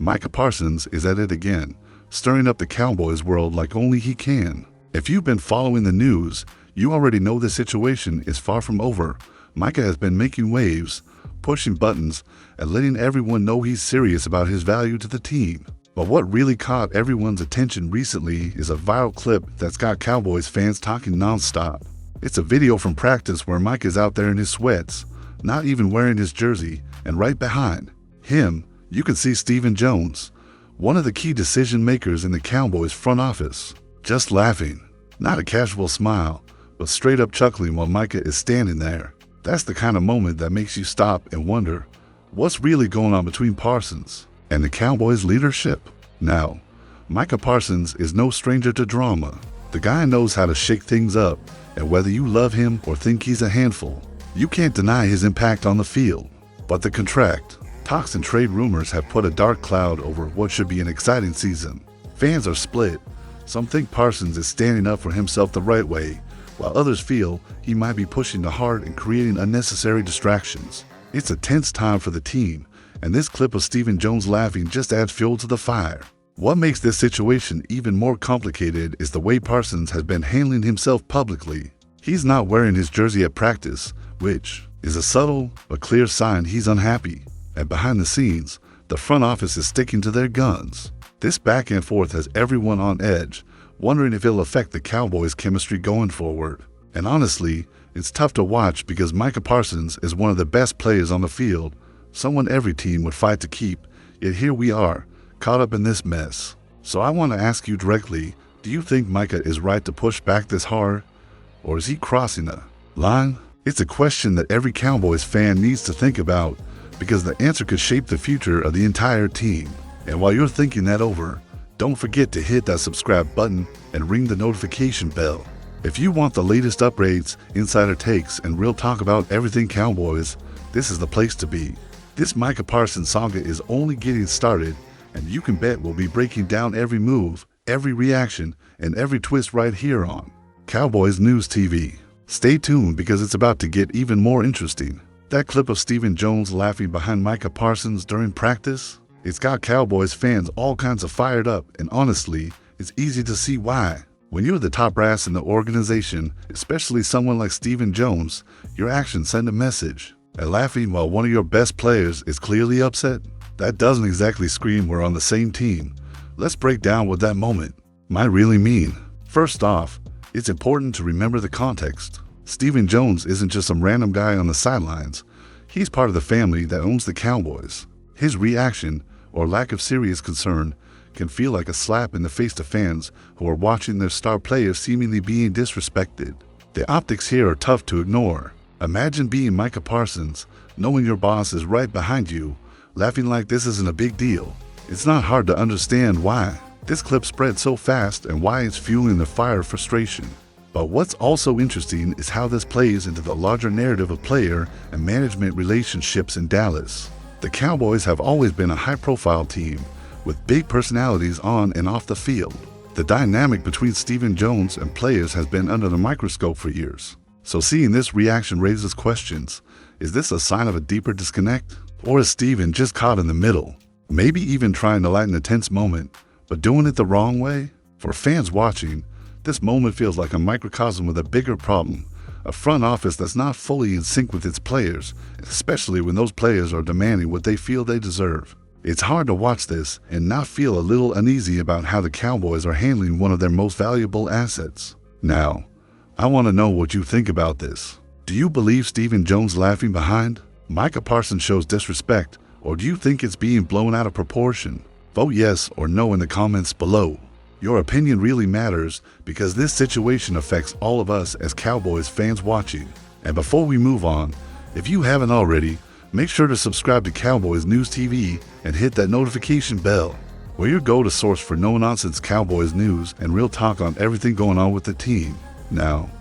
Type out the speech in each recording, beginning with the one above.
Micah Parsons is at it again, stirring up the Cowboys world like only he can. If you've been following the news, you already know the situation is far from over. Micah has been making waves, pushing buttons, and letting everyone know he's serious about his value to the team. But what really caught everyone's attention recently is a viral clip that's got Cowboys fans talking nonstop. It's a video from practice where Micah's out there in his sweats, not even wearing his jersey, and right behind him, you can see Stephen Jones, one of the key decision makers in the Cowboys front office, just laughing. Not a casual smile, but straight up chuckling while Micah is standing there. That's the kind of moment that makes you stop and wonder, what's really going on between Parsons and the Cowboys leadership? Now, Micah Parsons is no stranger to drama. The guy knows how to shake things up, and whether you love him or think he's a handful, you can't deny his impact on the field. But the contract, talks and trade rumors have put a dark cloud over what should be an exciting season. Fans are split. Some think Parsons is standing up for himself the right way, while others feel he might be pushing too hard and creating unnecessary distractions. It's a tense time for the team, and this clip of Stephen Jones laughing just adds fuel to the fire. What makes this situation even more complicated is the way Parsons has been handling himself publicly. He's not wearing his jersey at practice, which is a subtle but clear sign he's unhappy. And behind the scenes, the front office is sticking to their guns. This back and forth has everyone on edge, wondering if it'll affect the Cowboys' chemistry going forward. And honestly, it's tough to watch because Micah Parsons is one of the best players on the field, someone every team would fight to keep, yet here we are, caught up in this mess. So I want to ask you directly, do you think Micah is right to push back this hard? Or is he crossing a line? It's a question that every Cowboys fan needs to think about, because the answer could shape the future of the entire team. And while you're thinking that over, don't forget to hit that subscribe button and ring the notification bell. If you want the latest updates, insider takes, and real talk about everything Cowboys, this is the place to be. This Micah Parsons saga is only getting started, and you can bet we'll be breaking down every move, every reaction, and every twist right here on Cowboys News TV. Stay tuned because it's about to get even more interesting. That clip of Stephen Jones laughing behind Micah Parsons during practice, it's got Cowboys fans all kinds of fired up, and honestly, it's easy to see why. When you're the top brass in the organization, especially someone like Stephen Jones, your actions send a message. And laughing while one of your best players is clearly upset, that doesn't exactly scream we're on the same team. Let's break down what that moment might really mean. First off, it's important to remember the context. Stephen Jones isn't just some random guy on the sidelines. He's part of the family that owns the Cowboys. His reaction, or lack of serious concern, can feel like a slap in the face to fans who are watching their star players seemingly being disrespected. The optics here are tough to ignore. Imagine being Micah Parsons, knowing your boss is right behind you, laughing like this isn't a big deal. It's not hard to understand why this clip spread so fast and why it's fueling the fire of frustration. But what's also interesting is how this plays into the larger narrative of player and management relationships in Dallas. The Cowboys have always been a high-profile team, with big personalities on and off the field. The dynamic between Stephen Jones and players has been under the microscope for years. So seeing this reaction raises questions. Is this a sign of a deeper disconnect? Or is Stephen just caught in the middle? Maybe even trying to lighten a tense moment, but doing it the wrong way? For fans watching, this moment feels like a microcosm of a bigger problem, a front office that's not fully in sync with its players, especially when those players are demanding what they feel they deserve. It's hard to watch this and not feel a little uneasy about how the Cowboys are handling one of their most valuable assets. Now, I want to know what you think about this. Do you believe Stephen Jones laughing behind Micah Parsons shows disrespect, or do you think it's being blown out of proportion? Vote yes or no in the comments below. Your opinion really matters because this situation affects all of us as Cowboys fans watching. And before we move on, if you haven't already, make sure to subscribe to Cowboys News TV and hit that notification bell. We're your go-to source for no-nonsense Cowboys news and real talk on everything going on with the team. Now,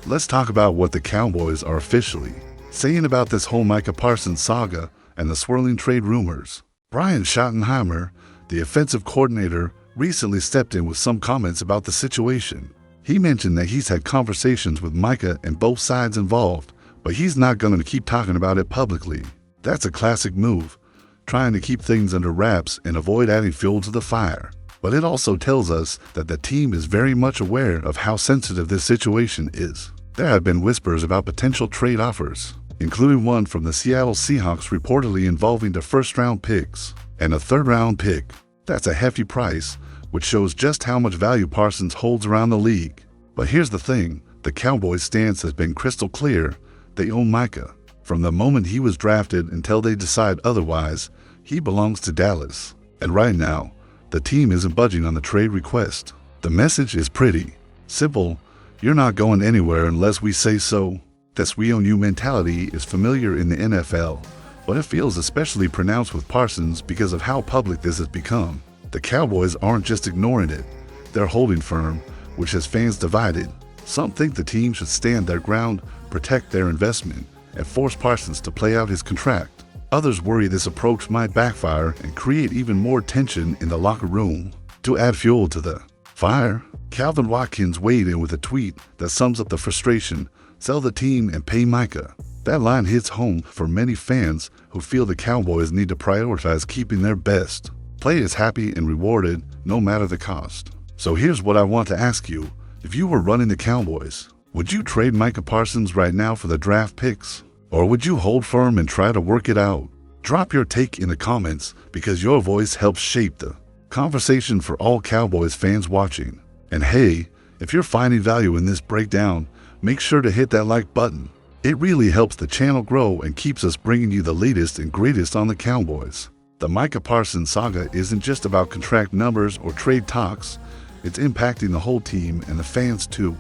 let's talk about what the Cowboys are officially saying about this whole Micah Parsons saga and the swirling trade rumors. Brian Schottenheimer, the offensive coordinator, recently stepped in with some comments about the situation. He mentioned that he's had conversations with Micah and both sides involved, but he's not going to keep talking about it publicly. That's a classic move. trying to keep things under wraps and avoid adding fuel to the fire. But it also tells us that the team is very much aware of how sensitive this situation is. There have been whispers about potential trade offers, including one from the Seattle Seahawks reportedly involving the first-round picks and a third-round pick. That's a hefty price, which shows just how much value Parsons holds around the league. But here's the thing, the Cowboys' stance has been crystal clear. They own Micah. From the moment he was drafted until they decide otherwise, he belongs to Dallas. And right now, the team isn't budging on the trade request. The message is pretty simple. You're not going anywhere unless we say so. This we own you mentality is familiar in the NFL, but it feels especially pronounced with Parsons because of how public this has become. The Cowboys aren't just ignoring it, they're holding firm, which has fans divided. Some think the team should stand their ground, protect their investment, and force Parsons to play out his contract. Others worry this approach might backfire and create even more tension in the locker room. To add fuel to the fire, Calvin Watkins weighed in with a tweet that sums up the frustration: sell the team and pay Micah. That line hits home for many fans who feel the Cowboys need to prioritize keeping their best. Players happy and rewarded no matter the cost. So here's what I want to ask you. If you were running the Cowboys, would you trade Micah Parsons right now for the draft picks? Or would you hold firm and try to work it out? Drop your take in the comments because your voice helps shape the conversation for all Cowboys fans watching. And hey, if you're finding value in this breakdown, make sure to hit that like button. It really helps the channel grow and keeps us bringing you the latest and greatest on the Cowboys. The Micah Parsons saga isn't just about contract numbers or trade talks, it's impacting the whole team and the fans too.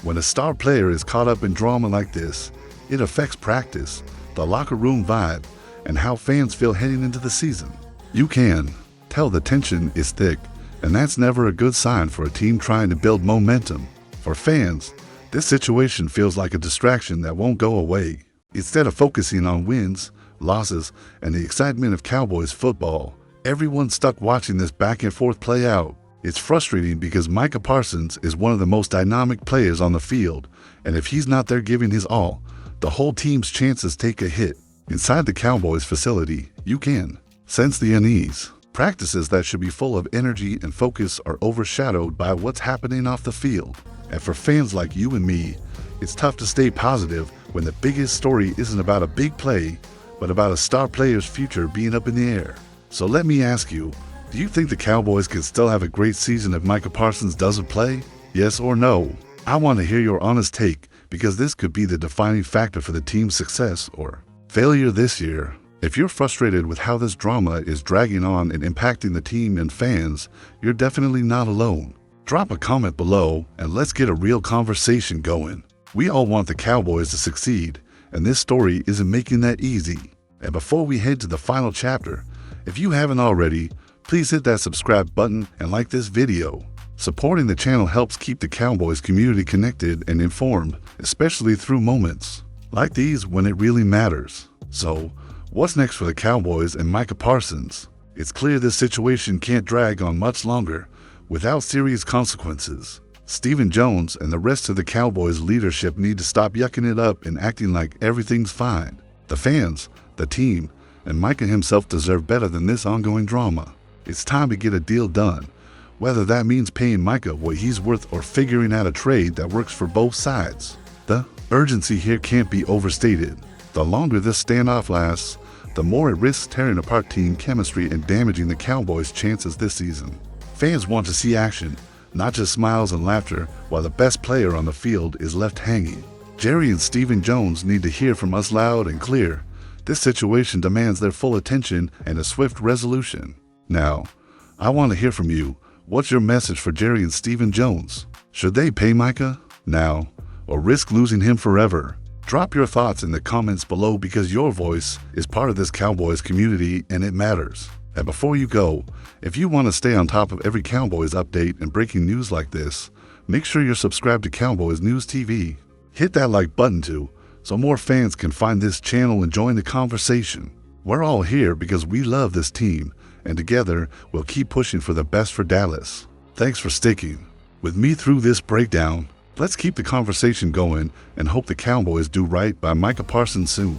When a star player is caught up in drama like this, it affects practice, the locker room vibe, and how fans feel heading into the season. You can tell the tension is thick, and that's never a good sign for a team trying to build momentum. For fans, this situation feels like a distraction that won't go away. Instead of focusing on wins, losses, and the excitement of Cowboys football, everyone's stuck watching this back and forth play out. It's frustrating because Micah Parsons is one of the most dynamic players on the field, and if he's not there giving his all, the whole team's chances take a hit. Inside the Cowboys facility, you can sense the unease. Practices that should be full of energy and focus are overshadowed by what's happening off the field. And for fans like you and me, it's tough to stay positive when the biggest story isn't about a big play, but about a star player's future being up in the air. So let me ask you, do you think the Cowboys can still have a great season if Micah Parsons doesn't play? Yes or no? I want to hear your honest take because this could be the defining factor for the team's success or failure this year. If you're frustrated with how this drama is dragging on and impacting the team and fans, you're definitely not alone. Drop a comment below and let's get a real conversation going. We all want the Cowboys to succeed, and this story isn't making that easy. And before we head to the final chapter, if you haven't already, please hit that subscribe button and like this video. Supporting the channel helps keep the Cowboys community connected and informed, especially through moments like these when it really matters. So, what's next for the Cowboys and Micah Parsons? It's clear this situation can't drag on much longer without serious consequences. Stephen Jones and the rest of the Cowboys leadership need to stop yucking it up and acting like everything's fine. The fans, the team, and Micah himself deserve better than this ongoing drama. It's time to get a deal done, whether that means paying Micah what he's worth or figuring out a trade that works for both sides. The urgency here can't be overstated. The longer this standoff lasts, the more it risks tearing apart team chemistry and damaging the Cowboys' chances this season. Fans want to see action, not just smiles and laughter, while the best player on the field is left hanging. Jerry and Stephen Jones need to hear from us loud and clear. This situation demands their full attention and a swift resolution. Now, I want to hear from you. What's your message for Jerry and Stephen Jones? Should they pay Micah now or risk losing him forever? Drop your thoughts in the comments below because your voice is part of this Cowboys community and it matters. And before you go, if you want to stay on top of every Cowboys update and breaking news like this, make sure you're subscribed to Cowboys News TV. Hit that like button too, so more fans can find this channel and join the conversation. We're all here because we love this team, and together we'll keep pushing for the best for Dallas. Thanks for sticking with me through this breakdown. Let's keep the conversation going and hope the Cowboys do right by Micah Parsons soon.